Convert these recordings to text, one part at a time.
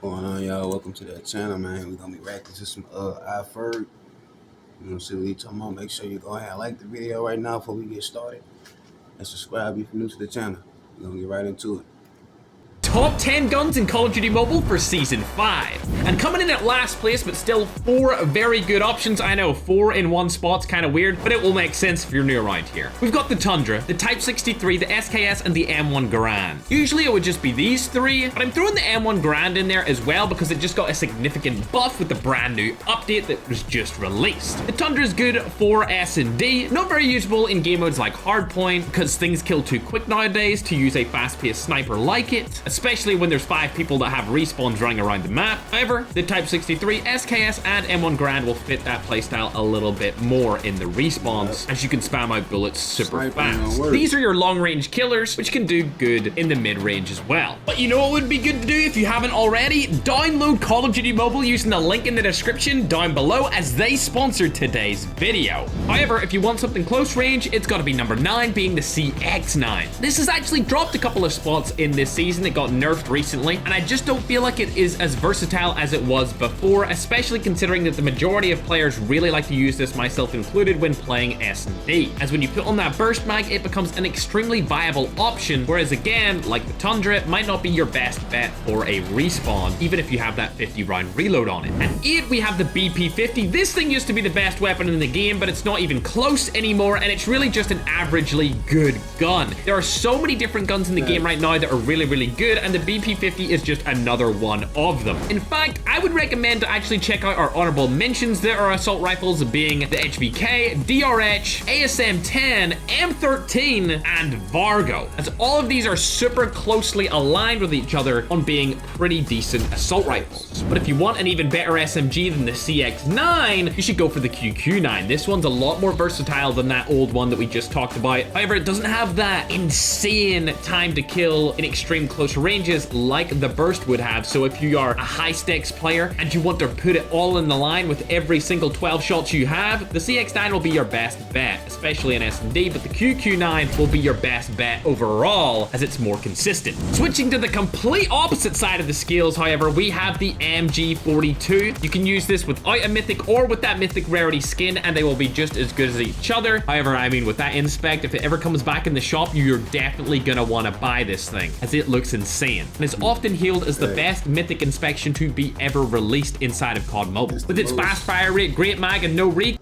Going on, y'all? Welcome to that channel, man. We're gonna be reacting to some Iferg. You know, see what we talking about. Make sure you go ahead and like the video right now before we get started, and subscribe if you're new to the channel. We're gonna get right into it. Top 10 guns in Call of Duty Mobile for Season 5. And coming in at last place, but still 4 very good options. I know, 4 in one spot's kind of weird, but it will make sense if you're new around here. We've got the Tundra, the Type 63, the SKS, and the M1 Garand. Usually it would just be these 3, but I'm throwing the M1 Garand in there as well because it just got a significant buff with the brand new update that was just released. The Tundra is good for S&D, not very usable in game modes like Hardpoint because things kill too quick nowadays to use a fast-paced sniper like it, especially when there's 5 people that have respawns running around the map. However, the Type 63, SKS, and M1 Garand will fit that playstyle a little bit more in the respawns, as you can spam out bullets super fast. These are your long-range killers, which can do good in the mid-range as well. But you know what would be good to do if you haven't already? Download Call of Duty Mobile using the link in the description down below, as they sponsored today's video. However, if you want something close range, it's got to be number 9, being the CX9. This has actually dropped a couple of spots in this season. It got nerfed recently, and I just don't feel like it is as versatile as it was before, especially considering that the majority of players really like to use this, myself included, when playing S&D. As when you put on that burst mag, it becomes an extremely viable option, whereas again, like the Tundra, it might not be your best bet for a respawn, even if you have that 50 round reload on it. At 8, we have the BP-50. This thing used to be the best weapon in the game, but it's not even close anymore, and it's really just an averagely good gun. There are so many different guns in the game right now that are really good, and the BP-50 is just another one of them. In fact, I would recommend to actually check out our honorable mentions. There are assault rifles being the HVK, DRH, ASM-10, M13, and Vargo, as all of these are super closely aligned with each other on being pretty decent assault rifles. But if you want an even better SMG than the CX9, you should go for the QQ9. This one's a lot more versatile than that old one that we just talked about. However, it doesn't have that insane time to kill in extreme close ranges like the burst would have. So if you are a high stakes player and you want to put it all in the line with every single 12 shots you have, the CX9 will be your best bet, especially in S&D, but the QQ9 will be your best bet overall as it's more consistent. Switching to the complete opposite side of the scales, however, we have the MG42. You can use this without a mythic or with that mythic rarity skin, and they will be just as good as each other. However, I mean, with that inspect, if it ever comes back in the shop, you're definitely gonna want to buy this thing, as it looks insane, and is often hailed as the best mythic inspection to be ever released inside of COD Mobile. With its fast fire rate, great mag, and no recoil.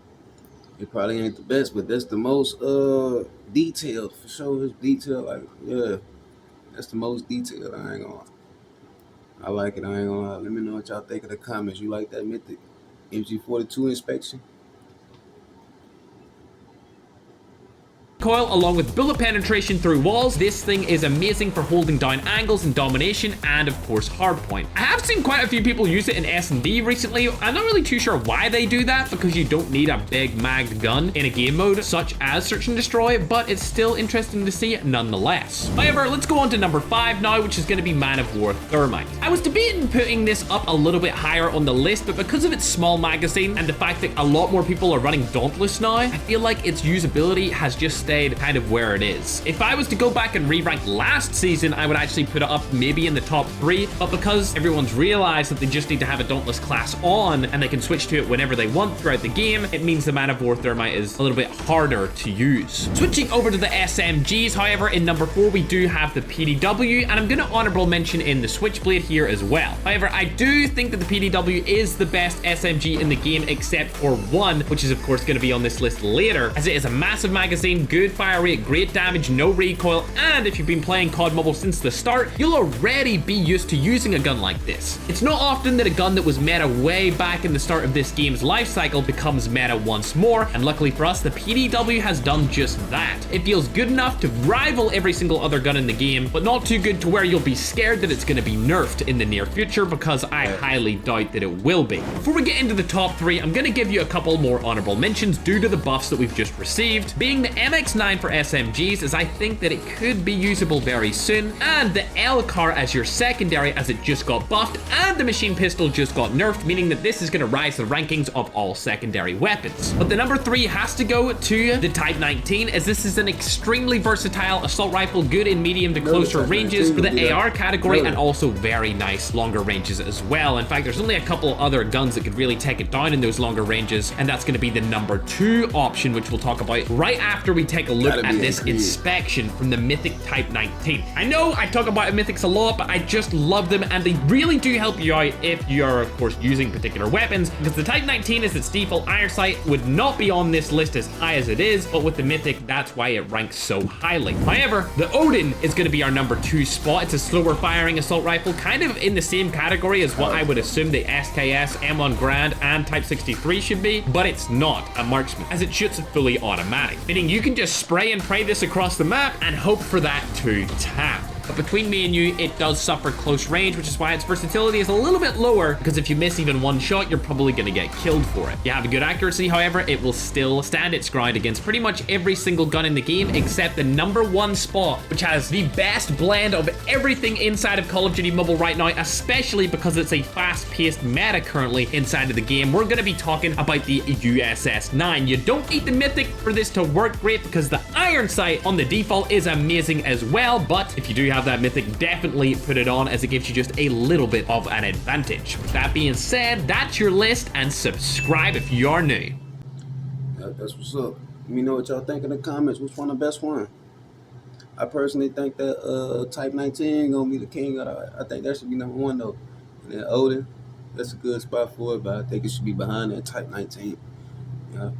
It probably ain't the best, but that's the most detailed for sure. It's detailed, like, yeah, that's the most detailed. I ain't gonna lie. I like it. I ain't gonna lie. Let me know what y'all think in the comments. You like that mythic MG42 inspection? Along with bullet penetration through walls, this thing is amazing for holding down angles and domination, and of course hardpoint. I have seen quite a few people use it in S&D recently. I'm not really too sure why they do that, because you don't need a big magged gun in a game mode such as search and destroy, but it's still interesting to see nonetheless. However, let's go on to number 5 now, which is going to be Man of War Thermite. I was debating putting this up a little bit higher on the list, but because of its small magazine and the fact that a lot more people are running Dauntless now, I feel like its usability has just stayed kind of where it is. If I was to go back and re-rank last season, I would actually put it up maybe in the top 3, but because everyone's realized that they just need to have a Dauntless class on and they can switch to it whenever they want throughout the game, it means the Man of War Thermite is a little bit harder to use. Switching over to the SMGs, however, in number 4 we do have the PDW, and I'm going to honorable mention in the Switchblade here as well. However, I do think that the PDW is the best SMG in the game except for one, which is of course going to be on this list later, as it is a massive magazine, good fire rate, great damage, no recoil, and if you've been playing COD Mobile since the start, you'll already be used to using a gun like this. It's not often that a gun that was meta way back in the start of this game's life cycle becomes meta once more, and luckily for us, the PDW has done just that. It feels good enough to rival every single other gun in the game, but not too good to where you'll be scared that it's going to be nerfed in the near future, because I highly doubt that it will be. Before we get into the top 3, I'm going to give you a couple more honorable mentions due to the buffs that we've just received, being the MX next 9 for SMGs, as I think that it could be usable very soon, and the L car as your secondary, as it just got buffed, and the machine pistol just got nerfed, meaning that this is going to rise the rankings of all secondary weapons. But the number 3 has to go to the Type 19, as this is an extremely versatile assault rifle, good in medium to closer ranges for the AR category, and also very nice longer ranges as well. In fact, there's only a couple other guns that could really take it down in those longer ranges, and that's going to be the number 2 option, which we'll talk about right after we take a look at this inspection from the Mythic Type 19. I know I talk about Mythics a lot, but I just love them, and they really do help you out if you're, of course, using particular weapons, because the Type 19 is its default iron sight, would not be on this list as high as it is, but with the Mythic, that's why it ranks so highly. However, the Odin is going to be our number 2 spot. It's a slower firing assault rifle, kind of in the same category as what I would assume the SKS, M1 Grand, and Type 63 should be, but it's not a marksman, as it shoots fully automatic, meaning you can just spray and pray this across the map and hope for that to tap. But between me and you, it does suffer close range, which is why its versatility is a little bit lower, because if you miss even one shot, you're probably going to get killed for it. You have a good accuracy, however, it will still stand its ground against pretty much every single gun in the game, except the number 1 spot, which has the best blend of everything inside of Call of Duty Mobile right now, especially because it's a fast-paced meta currently inside of the game. We're going to be talking about the USS-9. You don't need the Mythic for this to work great, because the iron sight on the default is amazing as well, but if you do have that Mythic, definitely put it on, as it gives you just a little bit of an advantage. With that being said, that's your list, and subscribe if you are new. That's what's up. Let me know what y'all think in the comments. Which one the best one? I personally think that Type 19 gonna be the king of the, I think that should be number 1 though. And then Odin, that's a good spot for it, but I think it should be behind that Type 19. Yeah.